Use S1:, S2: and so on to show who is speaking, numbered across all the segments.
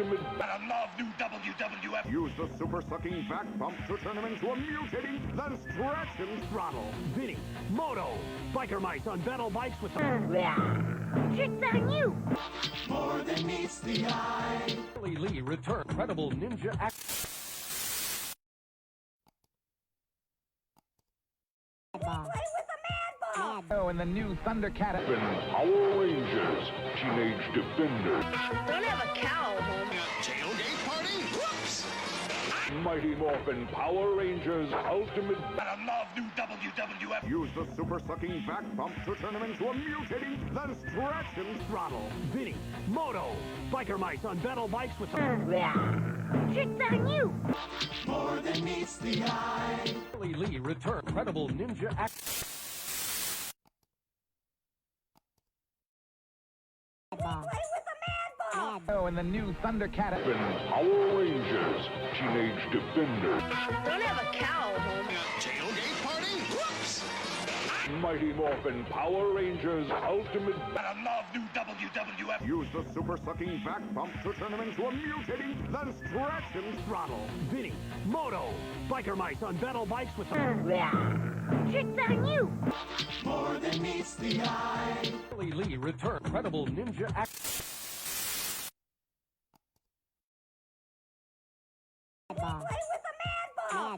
S1: ultimate. I love new WWF. Use the super sucking back bump to turn him into a mutating, then stretch and throttle.
S2: Vinny, Moto, biker mice on battle bikes with the...
S3: Tricks on you!
S4: More than meets the eye.
S2: Lee return. Incredible ninja act.
S5: Oh, and the new Thundercat.
S1: Power Rangers, Teenage Defenders.
S3: Don't have a cow, home.
S4: Tailgate party? Whoops!
S1: Mighty Morphin Power Rangers Ultimate. I love new WWF. Use the super sucking back bump to turn him into a mutating, then stretch and throttle.
S2: Vinny, Moto, biker mice on battle bikes with the...
S3: Tricks on you!
S4: More than meets the eye.
S2: Lee return. Incredible ninja act.
S5: Oh, and the new Thundercat.
S1: Power Rangers, Teenage Defenders.
S3: Don't have a cow, home.
S4: Tailgate party? Whoops!
S1: Mighty Morphin Power Rangers Ultimate. I love new WWF. Use the super sucking back bump to turn him into a mutating, then stretch and throttle.
S2: Vinny, Moto, biker mice on battle bikes with the...
S3: Tricks on you!
S4: More than meets the eye.
S2: Lee return. Incredible ninja act.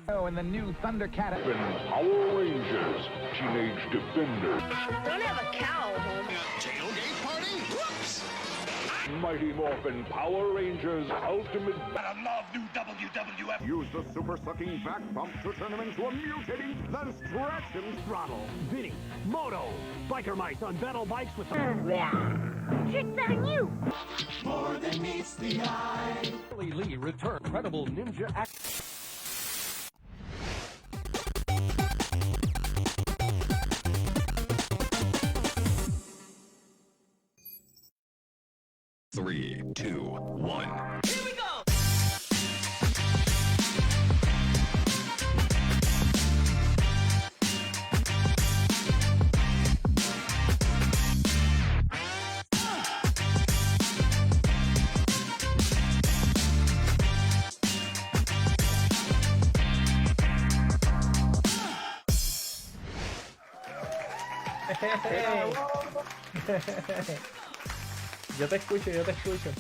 S5: Oh, and the new Thundercat.
S1: Power Rangers, Teenage Defenders.
S3: Don't have a cow, home.
S4: Tailgate party? Whoops!
S1: Mighty Morphin Power Rangers Ultimate. I love new WWF. Use the super sucking back bump to turn him into a mutating, then stretch and throttle.
S2: Vinny, Moto, biker mice on battle bikes with the...
S3: Tricks on you!
S4: More than meets the eye.
S2: Lee return. Incredible ninja act.
S6: Three, two, one.
S3: Here we go!
S7: Yo te escucho, yo te escucho.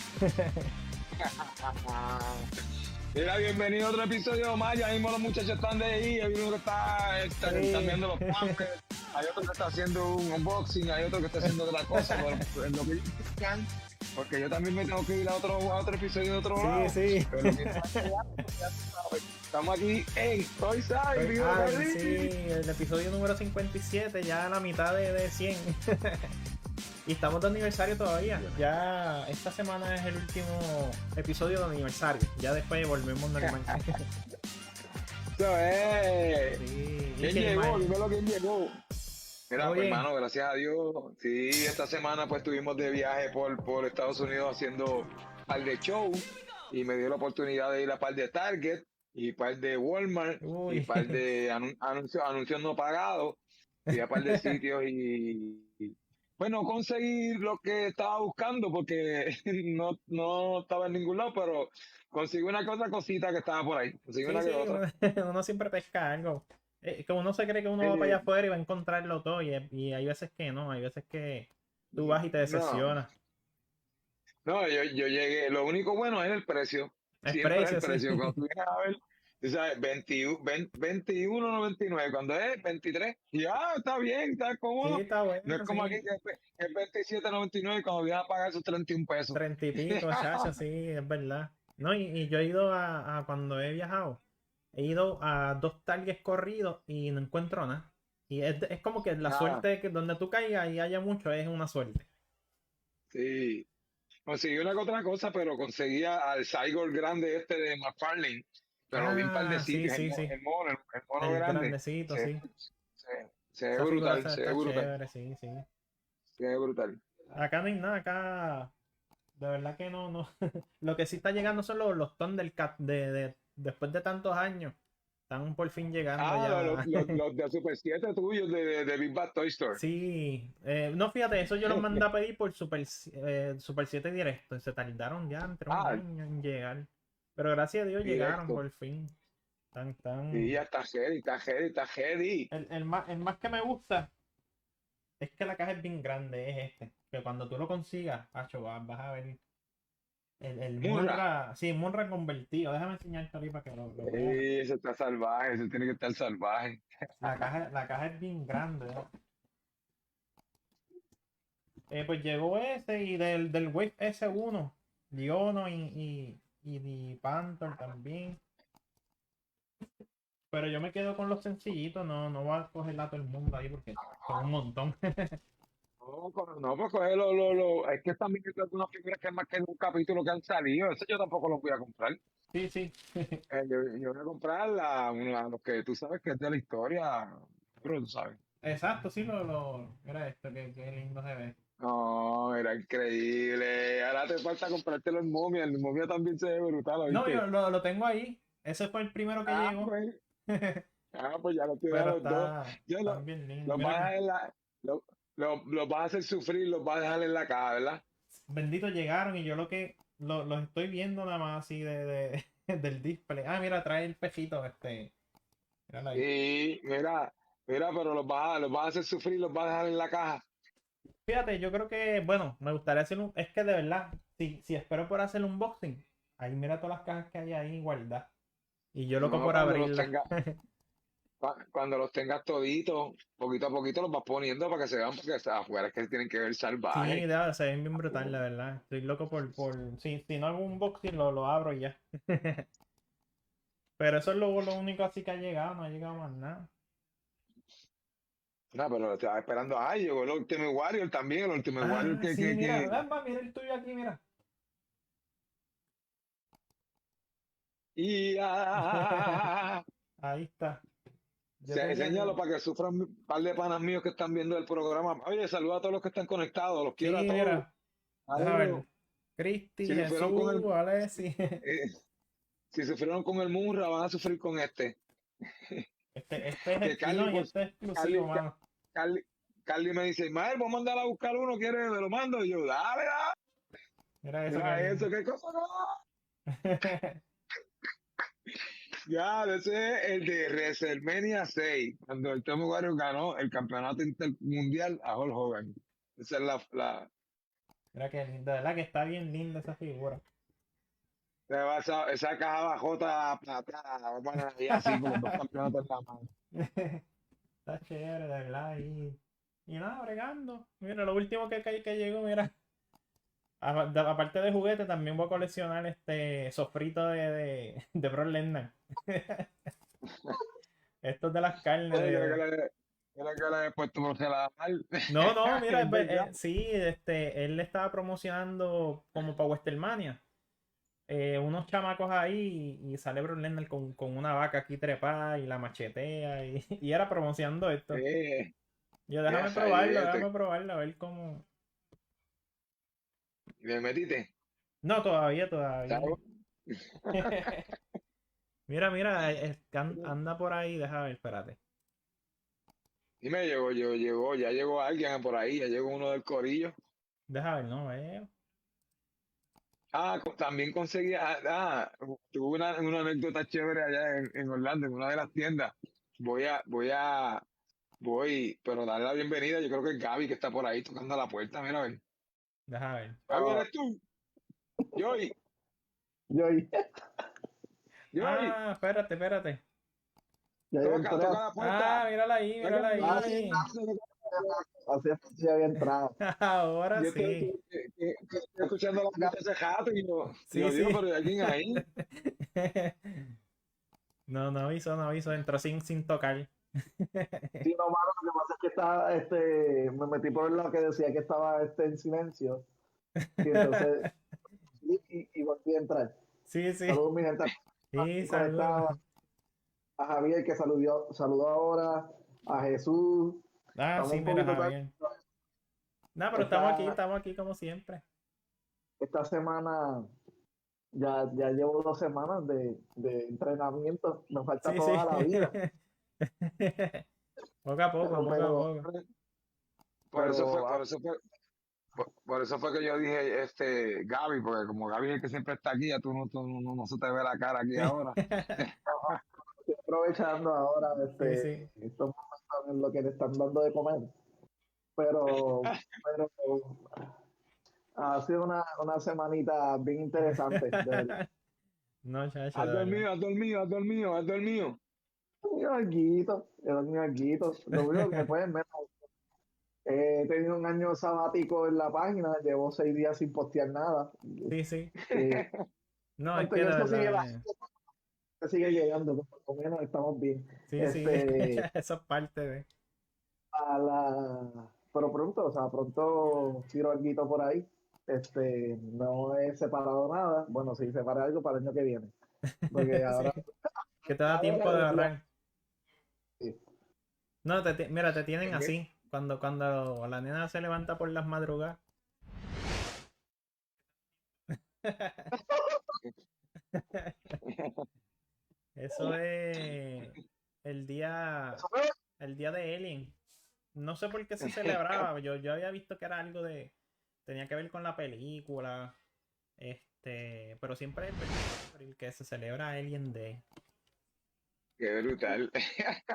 S8: Mira, bienvenido a otro episodio más. Ya mismo los muchachos están de ahí. Hay uno que están viendo los pampers. Hay otro que está haciendo un unboxing. Hay otro que está haciendo otra cosa. Pero en lo que ellos explican, porque yo también me tengo que ir a otro episodio de otro lado.
S7: Sí.
S8: Pero estamos aquí en Toy Side, vivo feliz.
S7: Sí, el episodio número 57, ya a la mitad de 100. Y estamos de aniversario todavía. Ya esta semana es el último episodio de aniversario. Ya después volvemos normal.
S8: Eso es.
S7: Sí,
S8: ¿Quién llegó? Dímelo quién llegó. Mira, pues,
S7: Oye.
S8: hermano, gracias a Dios. Sí, esta semana pues estuvimos de viaje por Estados Unidos haciendo par de show y me dio la oportunidad de ir a par de Target y par de Walmart
S7: Uy.
S8: y par de anuncios no pagados y a par de sitios y bueno, conseguí lo que estaba buscando porque no estaba en ningún lado, pero conseguí una cosita que estaba por ahí. Conseguí una que otra.
S7: Uno siempre pesca algo. Que uno se cree que uno va para allá afuera y va a encontrarlo todo y hay veces que no, hay veces que tú vas y te decepcionas.
S8: No, yo llegué, lo único bueno es el precio.
S7: El
S8: Siempre
S7: precio,
S8: es el precio.
S7: sí.
S8: Cuando tú vienes a ver, tú sabes, 21.99, cuando es 23, ya está bien, está cómodo.
S7: Sí, está bueno.
S8: No es como
S7: Sí.
S8: aquí que es 27.99 y cuando vienes a pagar esos 31 pesos.
S7: 30 y pico, chacho, sí, es verdad. No, y yo he ido a cuando he viajado, he ido a 2 Targets corridos y no encuentro nada. Y es como que la suerte que donde tú caigas y haya mucho es una suerte.
S8: Sí. Conseguí una que otra cosa, pero conseguía al Cyborg grande este de McFarlane. Pero vi un par de
S7: sí,
S8: sitios,
S7: sí.
S8: el mono
S7: El
S8: grande.
S7: grandecito, sí.
S8: Se ve
S7: Esa figura
S8: brutal,
S7: está
S8: se ve brutal,
S7: chévere, sí.
S8: se ve brutal.
S7: Acá no hay nada, acá de verdad que no. Lo que sí está llegando son los Thundercats de después de tantos años. Están por fin llegando
S8: Ah,
S7: ya.
S8: los de Super 7 tuyos de Big Bad Toy Store.
S7: Sí, no, fíjate, eso yo los mandé a pedir por Super 7 directo. Se tardaron ya entre un año en llegar. Pero gracias a Dios llegaron
S8: Directo.
S7: por fin.
S8: Y ya está heavy, está heavy, está heavy.
S7: El más que me gusta es que la caja es bien grande, es este. Que cuando tú lo consigas, Pacho, vas a ver el Munra. Sí, Munra convertido. Déjame enseñarte ahí para que lo veas.
S8: Sí, eso está salvaje, eso tiene que estar salvaje.
S7: La caja es bien grande, ¿no? Pues llegó ese y del Wave S1, Diono y Panther también. Pero yo me quedo con los sencillitos, no voy a coger a todo el mundo ahí porque son un montón.
S8: No, pues coge es que también hay algunas figuras que es más que un capítulo que han salido, eso yo tampoco los voy a comprar.
S7: Sí, sí.
S8: Yo voy a comprar los que tú sabes que es de la historia, pero tú sabes.
S7: Exacto, sí, mira esto, qué lindo se ve.
S8: No, era increíble. Ahora te falta comprártelo en Momia. El Momia también se ve brutal,
S7: No,
S8: ¿oíste?
S7: yo lo tengo ahí. Ese fue el primero que llegó.
S8: Pues, pues ya lo estoy
S7: Pero
S8: los dos. Yo
S7: están bien lindos.
S8: los vas a dejar los vas a hacer sufrir, los vas a dejar en la caja, ¿verdad?
S7: Bendito llegaron y yo los estoy viendo nada más así del display. Ah, mira, trae el pejito Míralo ahí.
S8: Y mira, pero los vas a hacer sufrir, los vas a dejar en la caja.
S7: Fíjate, yo creo que, bueno, me gustaría hacer es que de verdad, si espero por hacer un unboxing, ahí mira todas las cajas que hay ahí guardadas. Y yo loco
S8: No,
S7: por abrirlas.
S8: Cuando los tengas toditos, poquito a poquito los vas poniendo para que se vean, porque afuera es que tienen que ver
S7: Sí,
S8: salvaje.
S7: se ven bien brutal, la verdad. Estoy loco si no hago un unboxing, lo abro y ya. Pero eso es lo único así que ha llegado, no ha llegado más nada.
S8: No, pero estaba esperando. Ay, llegó el Ultimate Warrior también, el Ultimate Warrior que,
S7: Sí,
S8: que,
S7: mira,
S8: que...
S7: mira el tuyo aquí, mira.
S8: Y
S7: Ahí está. Yo tengo
S8: enséñalo para que sufran un par de panas míos que están viendo el programa. Oye, saluda a todos los que están conectados, los quiero a
S7: Sí,
S8: todos.
S7: mira. A ver. Cristi,
S8: Si sufrieron con
S7: Jesús, Alessi.
S8: si sufrieron con el Munra, van a sufrir con este.
S7: Este es
S8: Que
S7: estilo y este es exclusivo, mano.
S8: Carly me dice, Mael, vamos a mandar a buscar uno, ¿quieres? Me lo mando. Y yo, dale, dale.
S7: Mira eso.
S8: Mira eso, qué cosa no. Ya, ese es el de WrestleMania 6, cuando el Ultimate Warrior ganó el campeonato intermundial a Hulk Hogan. Esa es la
S7: Mira que linda, de verdad que está bien linda esa figura.
S8: esa caja bajota plateada, bueno, y así con los dos campeonatos en la mano.
S7: Está chévere, de verdad. Y nada, bregando. Mira, lo último que llegó, mira. Aparte de juguete, también voy a coleccionar sofrito de Brock Lesnar. Estos de las carnes.
S8: Mira que le he puesto por la mal.
S7: No, mira, sí, él le estaba promocionando como para WrestleMania. Unos chamacos ahí y sale Brock Lesnar con una vaca aquí trepada y la machetea y era promocionando esto. Yo déjame probarlo, a ver cómo.
S8: ¿Me metiste?
S7: No, todavía. Mira, anda por ahí, déjame ver, espérate.
S8: Dime, ya llegó alguien por ahí, ya llegó uno del corillo.
S7: Déjame ver, no veo.
S8: También conseguí, tuve una anécdota chévere allá en Orlando, en una de las tiendas. Pero darle la bienvenida, yo creo que es Gaby que está por ahí tocando la puerta, mira a ver.
S7: Déjame ver.
S8: Gaby, ¿eres tú? Joy.
S7: Espérate.
S8: Toca la puerta.
S7: Mírala ahí.
S9: Así es que sí había entrado.
S7: Ahora
S8: Yo
S7: sí.
S8: estoy escuchando la puerta hace rato y
S7: Sí.
S8: digo, pero ¿hay alguien ahí?
S7: No aviso, entró sin tocar.
S9: Sí, no, mano, lo que pasa es que estaba, me metí por el lado que decía que estaba en silencio. Y entonces, y volví a entrar.
S7: Sí.
S9: Saludos, mi gente.
S7: Sí, saludos.
S9: A Javier, que saludó ahora. A Jesús.
S7: Sí, mira, Javier. No, pero estamos aquí como siempre.
S9: Esta semana ya llevo 2 semanas de entrenamiento, me falta
S7: Sí,
S9: toda la vida.
S7: Poco a poco, poco a
S9: Pero,
S7: poco.
S8: Por eso fue,
S9: pero,
S8: por eso fue, por eso fue que yo dije, Gaby, porque como Gaby es el que siempre está aquí, ya no se te ve la cara aquí ahora.
S9: estoy aprovechando ahora
S7: Sí, sí.
S9: estos momentos en lo que le están dando de comer. Pero ha sido una semanita bien interesante, de verdad.
S7: No, chacho,
S8: Haz
S7: de
S8: del
S7: verdad.
S8: mío, haz del mío, haz del mío, haz del mío.
S9: He dormido alguito. Lo único que pues, he tenido un año sabático en la página, llevo 6 días sin postear nada.
S7: Sí, sí.
S9: Eh,
S7: No, es
S9: tanto
S7: que
S9: que
S7: de
S9: eso sigue,
S7: verdad.
S9: sigue llegando, por lo menos estamos bien.
S7: Sí, sí.
S9: Este,
S7: Eso es parte de.
S9: pero pronto, o sea, pronto tiro algo por ahí. No he separado nada. Bueno, sí, separé algo para el año que viene. Porque
S7: Sí.
S9: ahora,
S7: Que te da tiempo de
S9: ahora
S7: ahorrar.
S9: sí.
S7: No, mira, te tienen así. Cuando la nena se levanta por las madrugadas. Eso es el día, el día de Alien. No sé por qué se celebraba. Yo había visto que era algo tenía que ver con la película. Pero siempre es el 24 de abril que se celebra Alien Day.
S8: Qué brutal.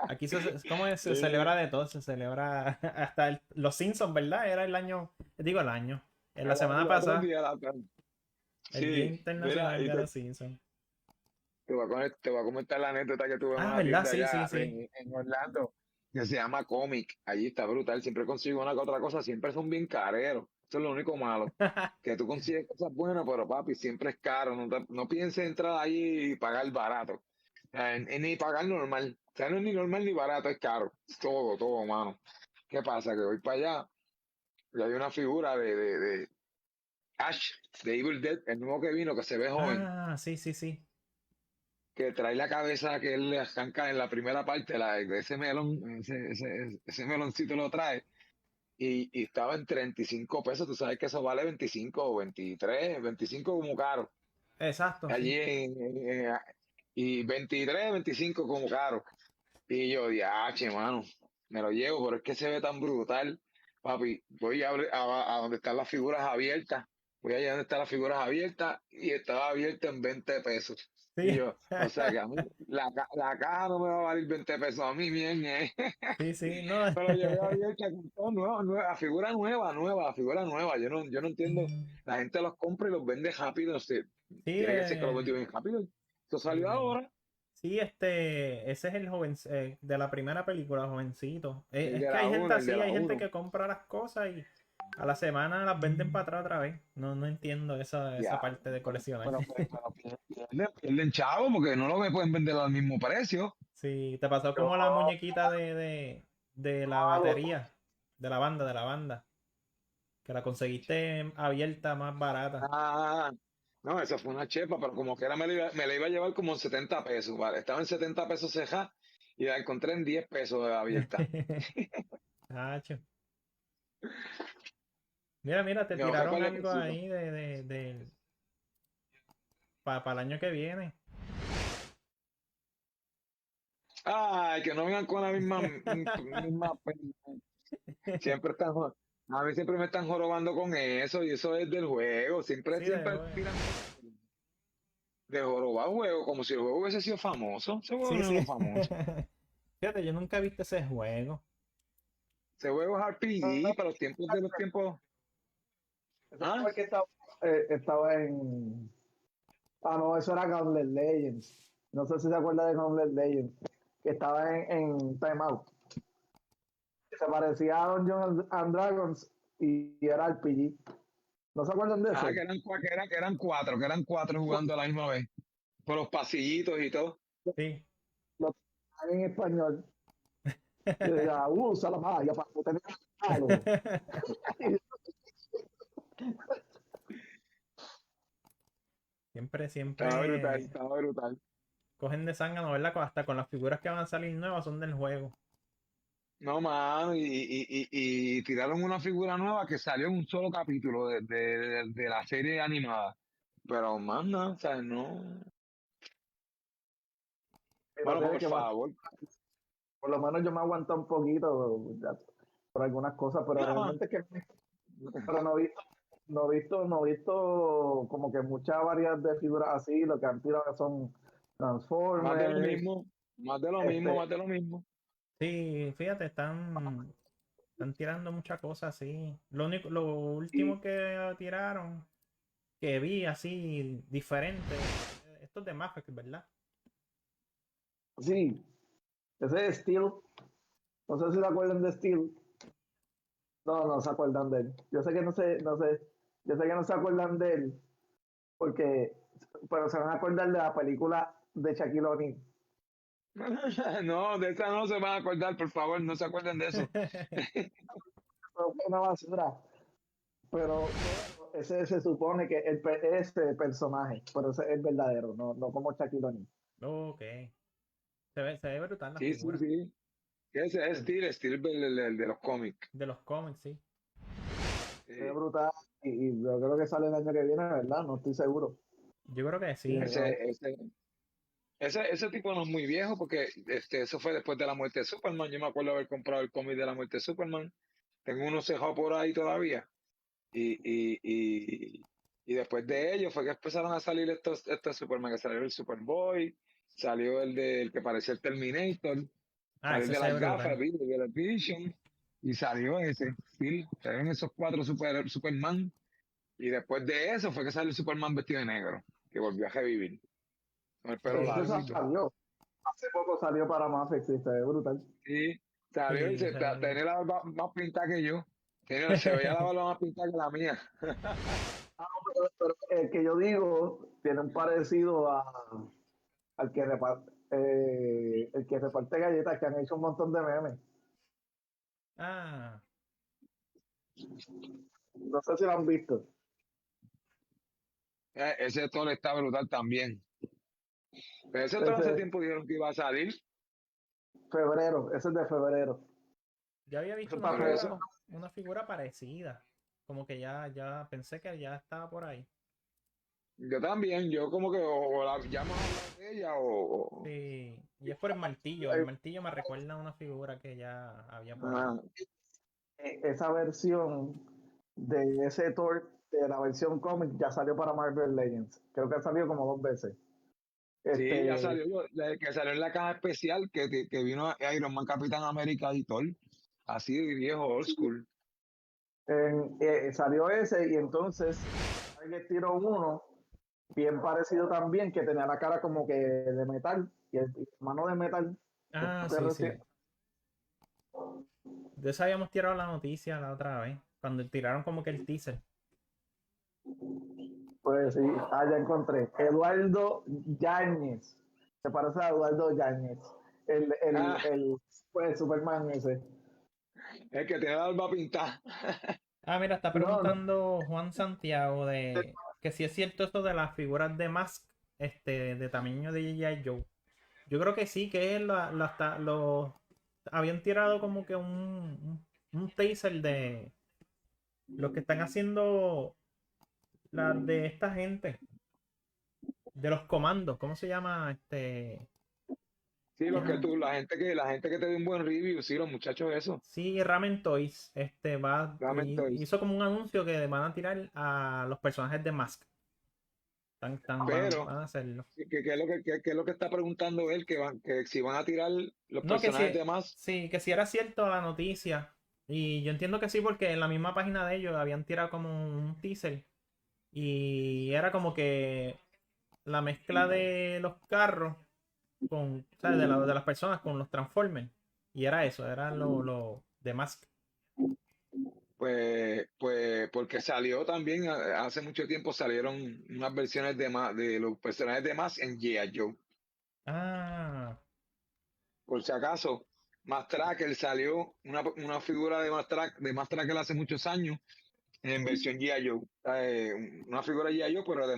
S7: Aquí ¿cómo es? Se
S8: Sí.
S7: celebra de todo, se celebra hasta los Simpsons, ¿verdad? Era el año, digo el año, en la semana pasada, el Día
S8: Sí, mira,
S7: Internacional
S8: y
S7: de los Simpsons.
S8: te voy a comentar la anécdota que tuve en
S7: Ah,
S8: una
S7: ¿verdad?
S8: tienda
S7: Sí, sí,
S8: allá
S7: sí.
S8: en Orlando, que se llama Comic. Allí está brutal, siempre consigo una que otra cosa, siempre son bien careros. Eso es lo único malo, que tú consigues cosas buenas, pero papi, siempre es caro. No pienses entrar ahí y pagar barato. O sea, ni pagar normal. O sea, no es ni normal ni barato, es caro. Todo, mano. ¿Qué pasa? Que voy para allá y hay una figura de Ash, de Evil Dead, el nuevo que vino, que se ve joven,
S7: Ah, sí, sí, sí.
S8: que trae la cabeza que él le arranca en la primera parte, de ese melón, ese meloncito lo trae, y estaba en 35 pesos, tú sabes que eso vale 25 o 23, 25 como caro,
S7: Exacto,
S8: allí
S7: sí.
S8: y 23, 25 como caro, y yo, diache, mano, me lo llevo, pero es que se ve tan brutal, papi, voy a donde están las figuras abiertas, voy allá donde están las figuras abiertas, y estaba abierta en 20 pesos. Y
S7: Sí.
S8: yo, o sea que a mí la caja no me va a valer 20 pesos a mí, bien,
S7: Sí, sí, no.
S8: pero llevé abierta con todo nuevo, a figura nueva, a figura nueva. Yo no entiendo, la gente los compra y los vende rápido, no sé,
S7: Sí,
S8: tiene que ser que los vendió bien rápido. Eso salió ahora,
S7: sí, ese es el joven de la primera película, jovencito.
S8: el
S7: Es
S8: de
S7: que
S8: la
S7: hay gente
S8: 1, el de
S7: así,
S8: la
S7: hay gente
S8: 1.
S7: que compra las cosas y a la semana las venden para atrás otra vez. No entiendo esa
S8: Ya,
S7: parte de coleccionar.
S8: pero pierden chavo porque no lo pueden vender al mismo precio.
S7: Sí, te pasó como la muñequita de la batería, de la banda, que la conseguiste abierta más barata.
S8: Ah, no, esa fue una chepa, pero como que era me la iba a llevar como en 70 pesos, ¿vale? Estaba en 70 pesos ceja y la encontré en 10 pesos de abierta.
S7: Tacho. Mira, te
S8: Y otra
S7: tiraron
S8: par de
S7: algo
S8: cositas.
S7: ahí para el año que viene.
S8: Ay, que no vengan con la misma pena. Siempre están, a mí siempre me están jorobando con eso y eso es del juego. Siempre,
S7: Sí,
S8: siempre tiran de jorobar juego, como si el juego hubiese sido famoso. Ese juego
S7: sí,
S8: no
S7: sí.
S8: es famoso.
S7: Fíjate, yo nunca he visto ese juego.
S8: Ese juego es RPG para los tiempos de los tiempos.
S9: Ese
S8: ¿Ah?
S9: fue el que estaba en. Ah, no, eso era Gauntlet Legends. No sé si se acuerda de Gauntlet Legends, que estaba en Time Out. Se parecía a Dungeons and Dragons y era RPG. ¿No se acuerdan de
S8: Ah,
S9: ese?
S8: que eran cuatro jugando a la misma vez. Por los pasillitos y todo.
S7: Sí.
S9: Lo tenían en español. Y decía, usa la magia para tener algo.
S8: Estaba brutal,
S7: Siempre
S8: estaba brutal.
S7: cogen de zángano, ¿verdad? Hasta con las figuras que van a salir nuevas son del juego.
S8: No, mano, y tiraron una figura nueva que salió en un solo capítulo de la serie animada. pero más nada, o sea, no.
S9: Pero
S8: Bueno,
S9: tiene
S8: por
S9: que más,
S8: favor.
S9: por lo menos yo me aguanto un poquito ya, por algunas cosas, pero
S8: Nada más.
S9: realmente que pero no he visto como que mucha variedad de figuras así, lo que han tirado son
S8: Más de lo
S9: Transformers,
S8: mismo, más de lo mismo,
S9: este,
S8: más de lo mismo.
S7: Sí, fíjate, están tirando muchas cosas así. Lo
S9: y
S7: último que tiraron, que vi así diferente, esto es de Mafex, ¿verdad?
S9: sí, ese es Steel, no sé si se acuerdan de Steel, no se acuerdan de él. Yo sé que yo sé que no se acuerdan de él, porque, pero se van a acordar de la película de Shaquille O'Neal.
S8: No, de esa no se van a acordar, por favor, no se acuerden de eso.
S9: Fue una basura, pero ese se supone que ese personaje, pero ese es el verdadero, no como Shaquille O'Neal.
S7: Ok. Se ve brutal la
S8: Sí, sí,
S7: figura.
S8: sí. Ese es Steel el de los cómics.
S7: De los cómics, sí.
S9: Se ve
S8: Sí.
S9: brutal y yo creo que sale el año que viene, ¿verdad? No estoy seguro.
S7: Yo creo que
S9: Sí,
S7: sí.
S8: Ese tipo no es muy viejo porque eso fue después de la muerte de Superman. Yo me acuerdo haber comprado el cómic de la muerte de Superman. Tengo uno cejado por ahí todavía. Y, y, y, y después de ello fue que empezaron a salir estos Superman, que salió el Superboy, salió el que parecía el Terminator,
S7: Ah,
S8: salió el
S7: ese
S8: de
S7: se ve
S8: las gafas,
S7: brutal.
S8: el de la Vision, y salió ese, sí, salieron esos cuatro Superman, y después de eso fue que salió el Superman vestido de negro, que volvió a revivir, con el pelo
S9: Pero
S7: Sí,
S8: largo
S9: eso
S8: y todo.
S9: salió. Hace poco salió para Mafex y se ve brutal.
S8: Sí, salió y
S7: sí, se ve
S8: tenía la barba más pintada que yo, se veía la barba más pintada que la mía.
S9: Ah, no, pero el que yo digo tiene un parecido al que el que reparte galletas, que han hecho un montón de memes.
S7: Ah,
S9: No sé si lo han visto.
S8: Ese Thor está brutal también. Pero ese Thor hace
S9: Ese
S8: tiempo dijeron que iba a salir.
S9: febrero, ese es de febrero.
S7: yo había
S9: Ese
S7: visto
S9: es para febrero.
S7: una figura parecida. Como que ya pensé que ya estaba por ahí.
S8: Yo también, yo como que o la llamo a hablar de ella
S7: Sí, y es por el martillo. El martillo me recuerda a una figura que ya había por ahí.
S8: ah,
S9: Esa versión de ese Thor, de la versión cómic, ya salió para Marvel Legends. Creo que ha salido como 2 veces.
S8: sí, ya
S9: Este,
S8: salió, que salió en la caja especial que vino Iron Man, Capitán América y Thor. Así de viejo, old school.
S9: salió ese y entonces alguien tiró uno bien parecido también, que tenía la cara como que de metal y mano de metal.
S7: Ah, sí,
S9: Pero sí,
S7: sí. De eso habíamos tirado la noticia la otra vez. Cuando tiraron como que el teaser.
S9: pues sí, ya encontré. Eduardo Yáñez. Se parece a Eduardo Yáñez.
S8: Ah,
S9: Pues Superman ese.
S8: el que tiene la barba pintada.
S7: Ah, mira, está
S9: No, no.
S7: preguntando Juan Santiago de que si es cierto esto de las figuras de Mask, de tamaño de G.I. Joe. Yo creo que sí, que él habían tirado como que un taser de los que están haciendo las de esta gente, de los comandos, ¿cómo se llama?
S8: Sí, la gente que te dio un buen review, sí, los muchachos eso.
S7: Sí, Ramen Toys,
S8: Realmente.
S7: hizo como un anuncio que van a tirar a los personajes de Mask.
S8: Pero
S7: Van a hacerlo.
S8: ¿qué es lo qué es lo que está preguntando él? Que si van a tirar los
S7: No, que
S8: personajes
S7: sí,
S8: de más.
S7: sí, que sí era cierto la noticia. Y yo entiendo que sí, porque en la misma página de ellos habían tirado como un teaser. Y era como que la mezcla de los carros con, ¿sabes? De las personas con los Transformers. Y era eso, era lo de Mask.
S8: Pues, porque salió también, hace mucho tiempo salieron unas versiones de los personajes de más en G.I. Joe.
S7: Ah,
S8: Por si acaso, Mass Tracker salió una figura de Mass Tracker hace muchos años en versión G.I. Joe. Una figura G.I. Joe, pero de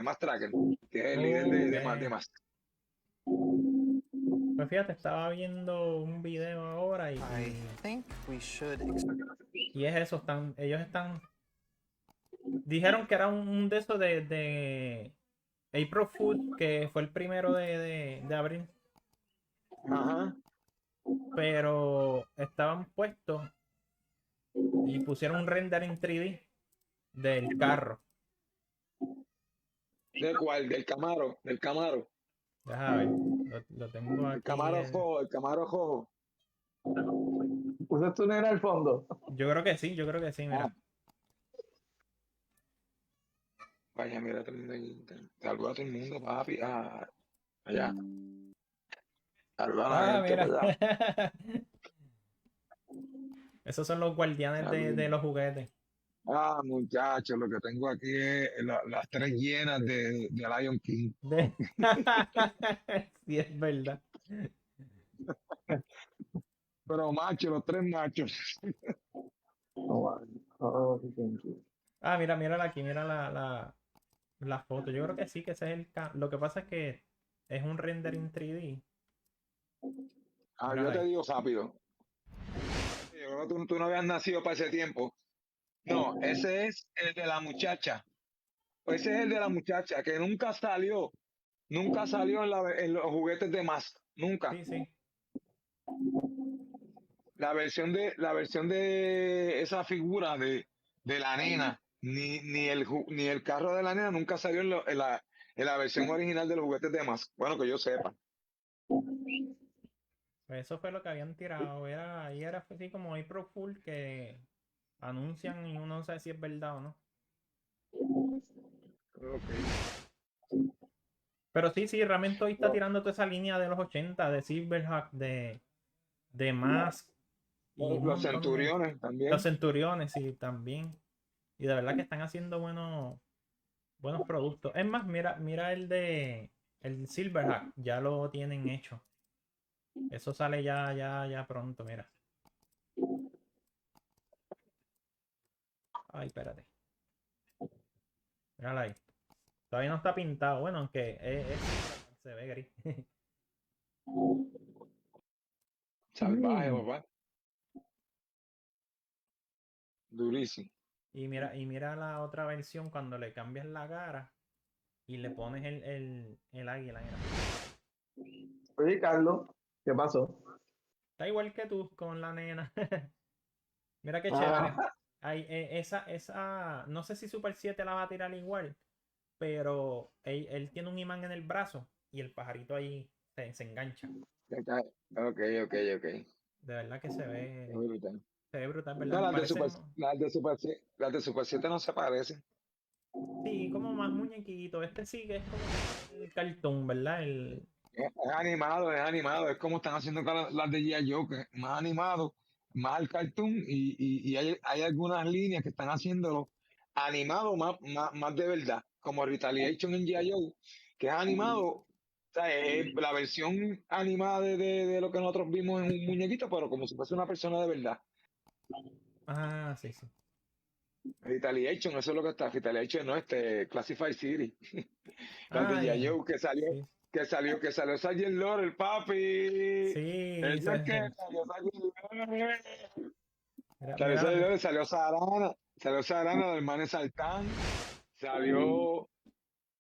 S8: Mass Tracker, que es el líder de
S7: ok.
S8: más.
S7: Pues fíjate, estaba viendo un video ahora
S10: I think we should
S7: y es eso, ellos están Dijeron que era un de esos de April Food, que fue el primero de abril.
S8: Ajá.
S7: Pero estaban puestos y pusieron un render en 3D del carro.
S8: ¿De cuál? Del Camaro. Del Camaro.
S7: Deja ver, lo tengo
S8: El
S7: aquí.
S8: Camaro rojo. El Camaro rojo.
S9: ¿Usted tú negra al fondo?
S7: Yo creo que sí, mira.
S8: Vaya, mira, todo el mundo ahí. Saluda a todo el mundo, papi. Allá. Saluda a la gente,
S7: Mira.
S8: ¿verdad?
S7: Esos son los guardianes de los juguetes.
S8: Muchachos, lo que tengo aquí es las 3 llenas de Lion King.
S7: Sí, es verdad.
S8: Pero machos, los 3 machos.
S7: Mira aquí, mira la foto. Yo creo que sí, que ese es lo que pasa es que es un render en 3D.
S8: Yo te digo rápido. Yo creo que tú no habías nacido para ese tiempo. No, ese es el de la muchacha. Ese es el de la muchacha, que nunca salió en los juguetes de Mask. Nunca.
S7: Sí.
S8: La versión de esa figura de la nena, ni el carro de la nena nunca salió en la versión original de los juguetes de Mask. Bueno, que yo sepa.
S7: Pues eso fue lo que habían tirado. Era así como April Fool que anuncian y uno no sabe si es verdad o no.
S8: Okay.
S7: Pero sí, realmente hoy está tirando toda esa línea de los 80, de Silverhawk, de Mask. Y
S8: Los Centuriones también.
S7: Los Centuriones, sí, también. Y de verdad que están haciendo buenos productos. Es más, mira el Silverhawk, ya lo tienen hecho. Eso sale ya pronto, mira. Ay, espérate. Mírala ahí. Todavía no está pintado. Bueno, aunque se ve gris.
S8: Salvaje, papá. Durísimo.
S7: Y mira la otra versión cuando le cambias la cara y le pones el águila. Mira.
S9: Oye, Carlos, ¿qué pasó?
S7: Está igual que tú con la nena. Mira qué chévere. Esa, no sé si Super 7 la va a tirar igual, pero él tiene un imán en el brazo y el pajarito ahí se engancha.
S8: Ok.
S7: De verdad que se ve
S8: brutal.
S7: Se ve brutal, ¿verdad?
S8: No, las de Super 7 no se parecen.
S7: Sí, como más muñequito. Este sí que es como el cartoon, ¿verdad?
S8: Es animado. Es como están haciendo las de G.I. Joe, que es más animado, más el cartoon, y hay algunas líneas que están haciéndolo animado más de verdad, como Retaliation en G.I. Joe, que es animado. O sea, es la versión animada de lo que nosotros vimos en un muñequito, pero como si fuese una persona de verdad.
S7: Sí.
S8: Retaliation, eso es lo que está. Retaliation no, Classified City. La de G.I. Joe que salió Sergeant Lord, el papi.
S7: Sí,
S8: salió Sarana del Man Saltán. Salió.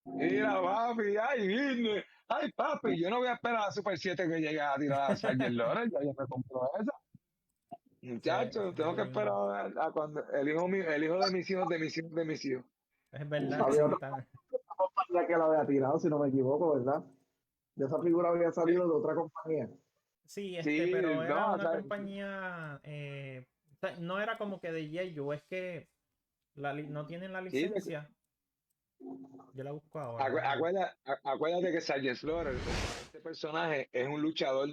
S8: Mira, papi, ay, papi, yo no voy a esperar a Super 7 que llegue a tirar a Sergeant Lord, ya me compró esa. Muchachos, tengo que esperar a cuando el hijo de mis hijos.
S7: Es verdad.
S9: Había otra compañía que la había tirado, si no me equivoco, ¿verdad? De esa figura había salido de otra compañía.
S7: Sí, pero era una compañía, no era como que de G.I. Joe, es que no tienen la licencia. Yo la busco ahora.
S8: Acuérdate que Sergeant Slaughter, este personaje, es un luchador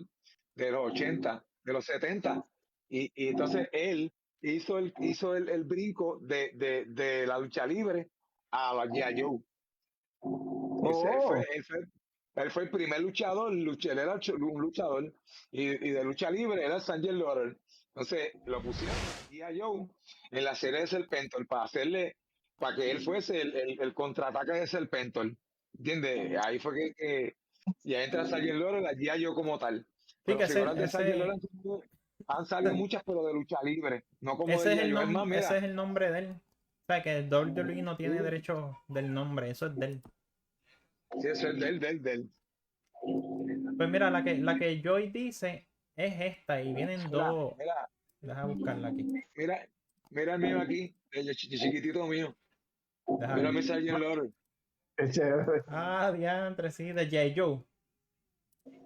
S8: de los 80, de los 70, y entonces él hizo el brinco de la lucha libre a la G.I. Joe. Él fue el primer luchador, él era un luchador, y de lucha libre era Sergeant Slaughter. Entonces lo pusieron G.I. Joe en la serie de Serpentor para que él fuese el contraataque de Serpentor. ¿Entiendes? Ahí fue que ya entra Sergeant Slaughter, la G.I. Joe como tal. Pero figuras de Sergeant Slaughter han salido muchas, pero de lucha libre, no como
S7: ese
S8: de
S7: es el
S8: G.I. Joe.
S7: ese es el nombre de él. sea, que el WWE no tiene derecho del nombre, eso es del.
S8: Sí, eso es del.
S7: Pues mira, la que Joy dice es esta y vienen
S8: Mira,
S7: dos.
S8: mira,
S7: Deja buscarla aquí.
S8: mira, mira el mío aquí, el chiquitito mío.
S7: Deja
S8: Mira
S7: ver.
S8: mi Sargent Lorer.
S9: Es chévere.
S7: Ah, diantre, sí, de J. Joe.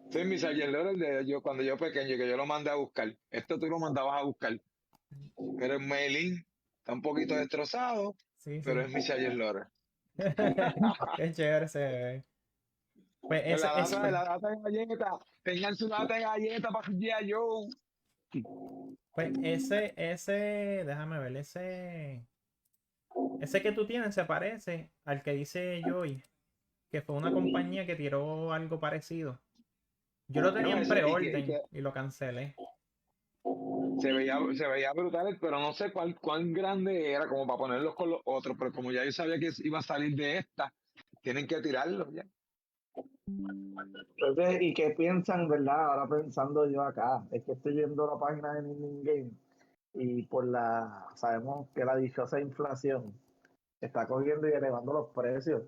S8: Este es mi Sargent Lorer de yo cuando yo pequeño, que yo lo mandé a buscar. Esto tú lo mandabas a buscar. Pero el mailín está un poquito destrozado,
S7: Sí,
S8: pero
S7: sí.
S8: es mi Sargent Lorer.
S7: Qué chévere se ve. Pues
S8: En
S7: ese,
S8: la lata de galleta, tengan su lata de galleta para su G.I. Joe.
S7: pues ese, déjame ver, ese que tú tienes se parece al que dice Joy, que fue una compañía que tiró algo parecido. Yo lo tenía
S8: No,
S7: en
S8: ese,
S7: preorden y lo cancelé.
S8: se veía brutal, pero no sé cuán grande era como para ponerlos con los otros, pero como ya yo sabía que iba a salir de esta, tienen que tirarlo ya.
S9: Entonces, ¿y qué piensan, verdad? Ahora pensando yo acá, es que estoy viendo la página de Nintendo Game y sabemos que la dichosa inflación está cogiendo y elevando los precios.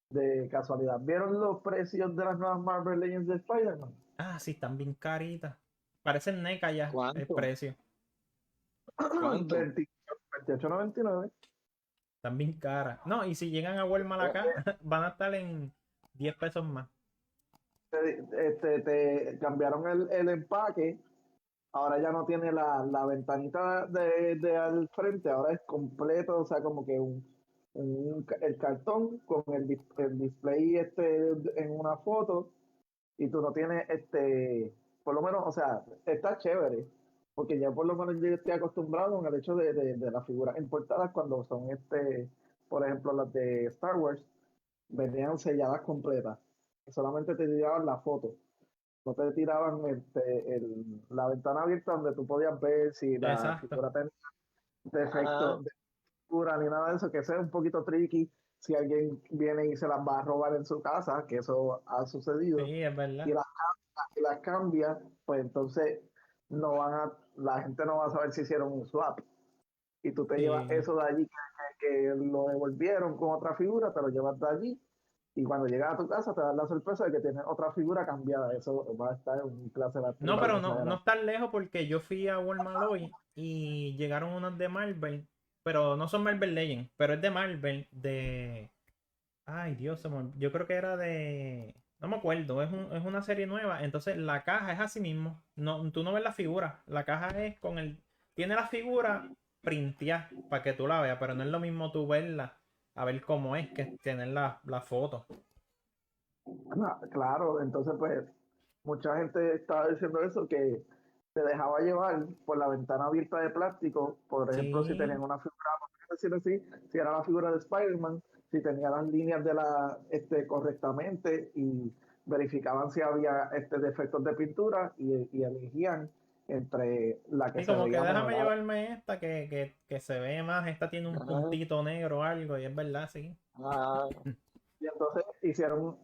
S9: De casualidad, ¿vieron los precios de las nuevas Marvel Legends de Spider-Man?
S7: Ah, sí, están bien caritas. Parecen NECA ya el
S8: ¿Cuánto?
S7: precio.
S8: ¿Cuánto?
S9: 28.99.
S7: Están bien caras. No, y si llegan a Walmart acá, van a estar en 10 pesos más.
S9: Te cambiaron el empaque. Ahora ya no tiene la ventanita de al frente, ahora es completo, o sea, como que el cartón con el display en una foto y tú no tienes, por lo menos, o sea, está chévere, porque ya por lo menos yo estoy acostumbrado al hecho de las figuras importadas cuando son, por ejemplo, las de Star Wars, venían selladas completas, solamente te tiraban la foto, no te tiraban la ventana abierta donde tú podías ver si la
S7: Exacto.
S9: figura tenía defecto
S8: Ah,
S9: de figura ni nada de eso, que eso es un poquito tricky si alguien viene y se las va a robar en su casa, que eso ha sucedido,
S7: Sí, es
S9: y
S7: verdad.
S9: las cambia, pues entonces la gente no va a saber si hicieron un swap. Y tú te llevas
S7: Sí.
S9: eso de allí que lo devolvieron con otra figura, te lo llevas de allí. Y cuando llegas a tu casa te das la sorpresa de que tienes otra figura cambiada. Eso va a estar en un clase de
S7: No,
S9: la
S7: pero no,
S9: gozadera.
S7: no es tan lejos porque yo fui a Walmart hoy y llegaron unas de Marvel, pero no son Marvel Legends, pero es de Marvel, de. Ay, Dios, yo creo que era de. No me acuerdo, es una serie nueva. Entonces la caja es así mismo. No, tú no ves la figura. La caja es con el. Tiene la figura printeada para que tú la veas, pero no es lo mismo tú verla, a ver cómo es que tener la foto.
S9: Claro, entonces pues mucha gente estaba diciendo eso, que se dejaba llevar por la ventana abierta de plástico, por ejemplo, si tenían
S7: Sí.
S9: una figura, por decirlo así, si era la figura de Spider-Man, si tenía las líneas correctamente y verificaban si había defectos de pintura y elegían entre la que
S7: Sí,
S9: se
S7: como que
S9: veía
S7: déjame
S9: mejorada.
S7: llevarme esta que se ve más. Esta tiene un
S8: ah,
S7: puntito negro o algo, y es verdad, sí.
S8: ah.
S9: Y entonces hicieron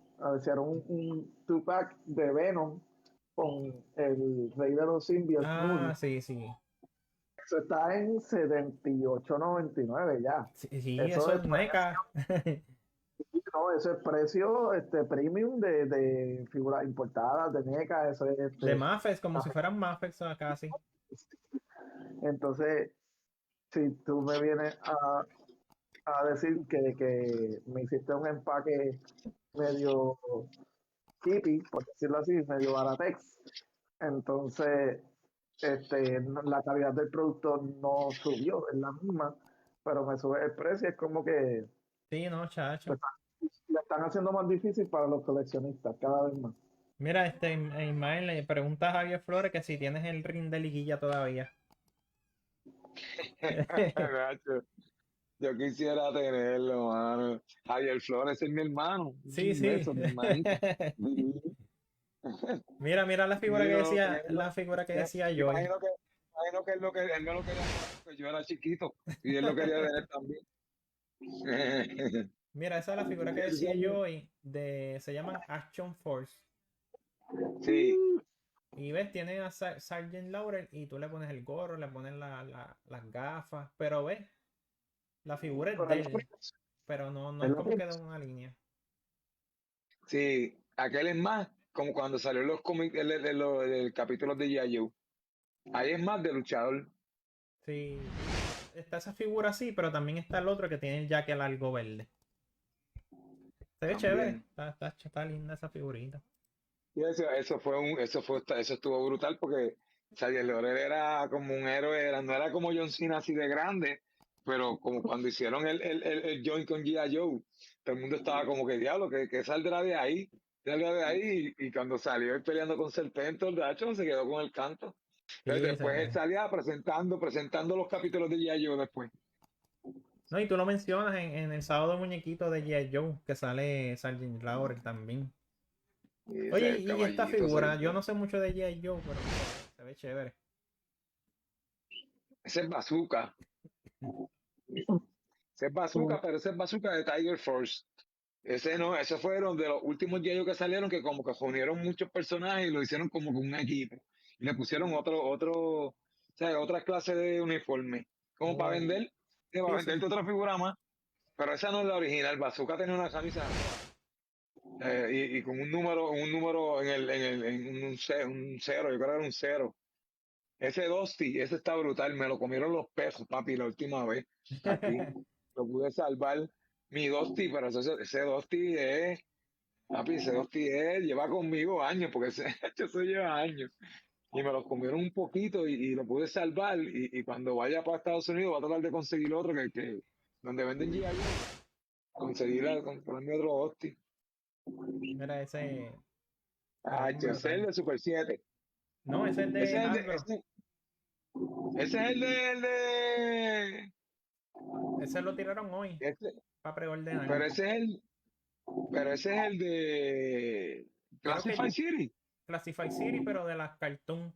S9: un two-pack de Venom con el rey de los simbios,
S7: Ah,
S9: Null.
S7: sí, sí.
S9: Eso está en 78.99 ya.
S7: Sí, sí,
S9: Eso
S7: eso
S9: es
S7: es NECA.
S9: no, eso es precio premium de figuras importadas, de NECA, eso es
S7: De Mafex, como si fueran Mafex casi.
S9: entonces, si tú me vienes a decir que me hiciste un empaque medio hippie, por decirlo así, medio baratex, entonces la calidad del producto no subió, es la misma, pero me sube el precio, es como que
S7: Sí, no, chacho.
S9: pues, la están haciendo más difícil para los coleccionistas cada vez más.
S7: Mira, Ismael le pregunta a Javier Flores que si tienes el ring de liguilla todavía.
S8: Nacho, yo quisiera tenerlo, mano. Javier Flores es mi hermano.
S7: Sí,
S8: Un
S7: sí.
S8: beso, mi hermanito.
S7: Mira la figura que
S8: Miro,
S7: decía, la figura que decía Joy.
S8: imagino que él me lo quería porque yo era chiquito y él lo quería tener también.
S7: Mira, esa es la figura que decía Joy se llaman Action Force.
S8: Sí,
S7: Y ves, tiene a Sargent Laurel y tú le pones el gorro, le pones las gafas, pero ves, La figura es
S9: Pero
S7: de
S9: es
S7: él, pero no
S9: es
S7: es
S9: la
S7: como que
S9: primera.
S7: de una línea.
S8: Sí, aquel es más como cuando salió los cómics del capítulo de G.I. Joe. Ahí es más de luchador.
S7: Sí, está esa figura así, pero también está el otro que tiene el jaque largo verde. Se ve chévere,
S8: También.
S7: está linda esa figurita.
S8: Y eso estuvo brutal porque Xavier Lorel era como un héroe, no era como John Cena así de grande, pero como cuando hicieron el joint con G.I. Joe, todo el mundo estaba como que diablo, que saldrá de ahí, saldrá de ahí, y cuando salió él peleando con Serpentor, de hecho se quedó con el canto. Entonces
S7: Sí,
S8: después él salía presentando los capítulos de G.I. Joe después.
S7: no, y tú lo mencionas en el sábado de muñequito de G.I. Joe, que sale Sargent Laurel también.
S8: Y
S7: Oye,
S8: ese el
S7: y esta
S8: caballito,
S7: figura, yo no sé mucho de G.I. Joe, pero se ve chévere.
S8: ese es Bazooka. Ese es Bazooka, pero ese es Bazooka de Tiger Force. Ese no, esos fueron de los últimos diarios que salieron que como que reunieron muchos personajes y lo hicieron como con un equipo. Y le pusieron o sea, otra clase de uniforme. Como para
S7: Oh,
S8: vender, para
S7: sí, sí.
S8: venderte otra figura más. Pero esa no es la original. Bazooka tenía una camisa y con un número en un cero, yo creo que era un cero. Ese Dusty, ese está brutal, me lo comieron los pesos, papi, la última vez. Aquí. Lo pude salvar. Mi Dusty, pero ese Dusty es, papi, ese Dusty es, lleva conmigo años, porque eso lleva años. Y me lo comieron un poquito y lo pude salvar. Y cuando vaya para Estados Unidos, voy a tratar de conseguir otro donde venden G.I. Joe, comprarme otro Dusty.
S7: Mira, ese se ve
S8: Ah,
S7: bien
S8: ese es el
S7: brutal.
S8: de Super 7.
S7: No, ese es de
S8: Ese es el de,
S7: Hasbro.
S8: ese es
S7: Ese lo tiraron hoy
S8: ese-
S7: para preordenar.
S8: pero ese es el de
S7: Creo
S8: Classify
S7: que
S8: City.
S7: Classify City, pero de las cartoon.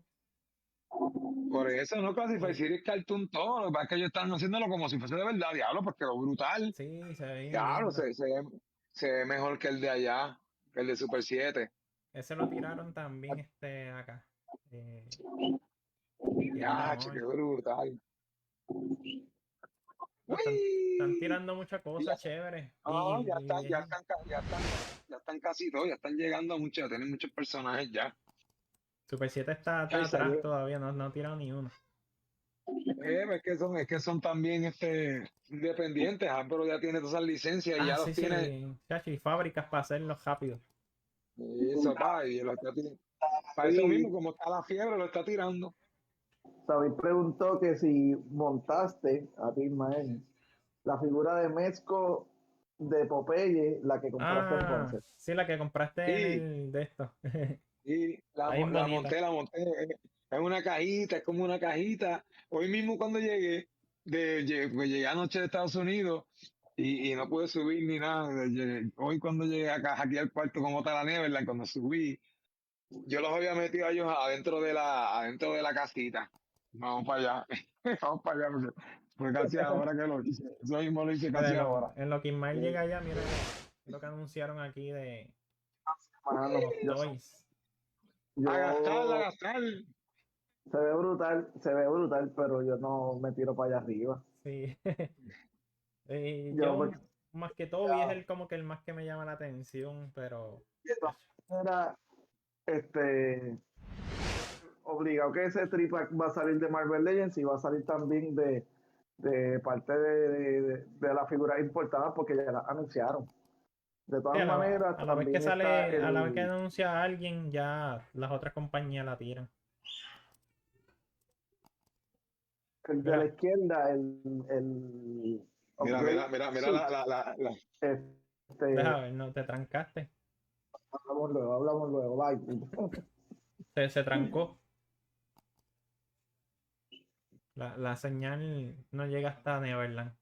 S8: Por eso no Classify
S7: Sí,
S8: City es cartoon todo. Lo que pasa es que ellos están haciéndolo como si fuese de verdad, diablo, porque quedó brutal.
S7: sí, se ve bien
S8: Diablo,
S7: lindo.
S8: se ve mejor que el de allá, que el de Super 7.
S7: Ese lo tiraron también acá. Tiraron
S8: Ya, che,
S7: hoy.
S8: quedó brutal.
S7: Pues están
S8: ¡Uy!
S7: tirando muchas
S8: Y ya,
S7: cosas chéveres.
S8: no,
S7: Y
S8: ya están casi todos, ya están llegando a muchos, ya tienen muchos personajes ya.
S7: Super 7 está
S8: Ay,
S7: atrás
S8: salió.
S7: todavía, no ha tirado ni uno.
S8: Es que son también independientes, pero ya tiene todas esas licencias y
S7: Ah,
S8: ya los
S7: sí,
S8: tiene.
S7: sí. Chacho, y fábricas para hacerlos rápido.
S8: Y eso va, y lo está tirando. Para eso
S9: Y
S8: mismo, como está la fiebre, lo está tirando.
S9: David preguntó que si montaste a ti, Ismael, la figura de Mezco de Popeye, la que compraste en
S7: Ah,
S9: Ponce.
S7: sí, la que compraste en
S8: Sí,
S7: el de esto.
S8: y
S7: Ahí en bonita.
S8: la monté. Es una cajita, es como una cajita. Hoy mismo cuando pues llegué anoche de Estados Unidos y no pude subir ni nada. Hoy cuando llegué acá, aquí al cuarto con otra la Neverland, cuando subí, yo los había metido a ellos adentro de la casita. Vamos para allá. Vamos para allá, porque fue casi ahora que lo hice. Eso mismo lo hice
S7: Mira,
S8: casi ahora.
S7: en lo que Ismael llega allá, mira lo que anunciaron aquí de
S9: Mano,
S7: Hot Toys.
S8: A
S9: yo
S8: gastar.
S9: se ve brutal, pero yo no me tiro para allá arriba.
S7: Sí.
S9: Yo,
S7: Yo
S9: porque,
S7: más que Toby es el como que el más que me llama la atención, pero
S9: era, este, obligado que ese tripack va a salir de Marvel Legends y va a salir también de parte de las figuras importadas porque ya las anunciaron. De
S7: sí,
S9: todas maneras,
S7: a la vez que
S9: también está
S7: sale, a la vez que anuncia a alguien, ya las otras compañías la tiran.
S9: el de la
S7: Mira,
S9: izquierda, el
S8: Mira,
S9: upgrade
S8: mira
S9: suit.
S8: la.
S7: deja
S9: Este,
S7: ver, no te trancaste.
S9: hablamos luego, bye.
S7: Se trancó. La señal no llega hasta Neverland.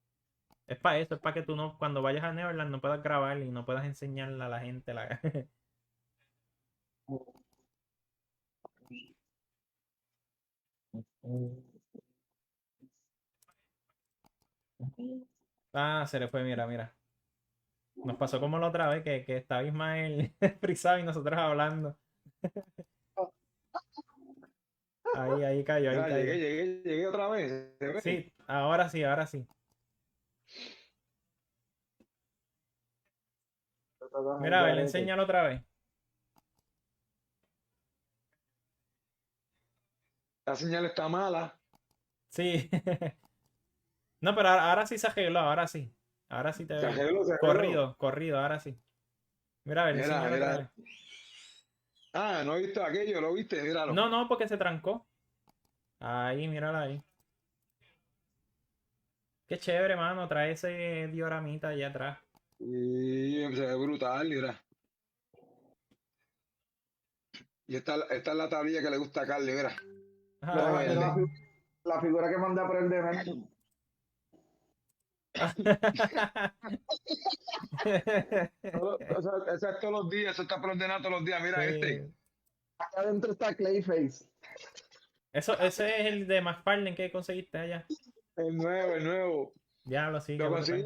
S7: Es para eso, es para que tú no, cuando vayas a Neverland no puedas grabar y no puedas enseñarle a la gente la. Ah, se le fue, mira. Nos pasó como la otra vez que estaba Ismael frisado y nosotros hablando. Ahí cayó, ahí
S8: Mira,
S7: cayó.
S8: llegué otra vez. ¿Se ve?
S7: Sí, ahora sí, ahora sí. Mira, a ver, enséñalo otra vez.
S8: La señal está mala.
S7: Sí. No, pero ahora sí se arregló, ahora sí. Ahora sí te
S8: Se
S7: veo.
S8: arregló, se
S7: Corrido, corrido, ahora sí. Mira, a ver,
S8: Mira,
S7: enséñalo otra
S8: mira.
S7: vez.
S8: Ah, no he visto aquello, ¿lo viste? Míralo.
S7: No, no, porque se trancó. Ahí, míralo ahí. Qué chévere, mano. Trae ese dioramita allá atrás.
S8: Y se ve brutal, mira. Y esta es la tablilla que le gusta a Carly, mira.
S7: Ah,
S9: Mira
S8: verde.
S9: la figura que mandé a poner de Venom.
S8: Eso es todos los días, eso está ordenado todos los días. Mira
S7: Sí.
S8: este.
S9: Acá adentro está Clayface.
S7: Ese es el de McFarlane que conseguiste allá.
S8: El nuevo.
S7: Ya lo sigue.
S8: Lo conseguí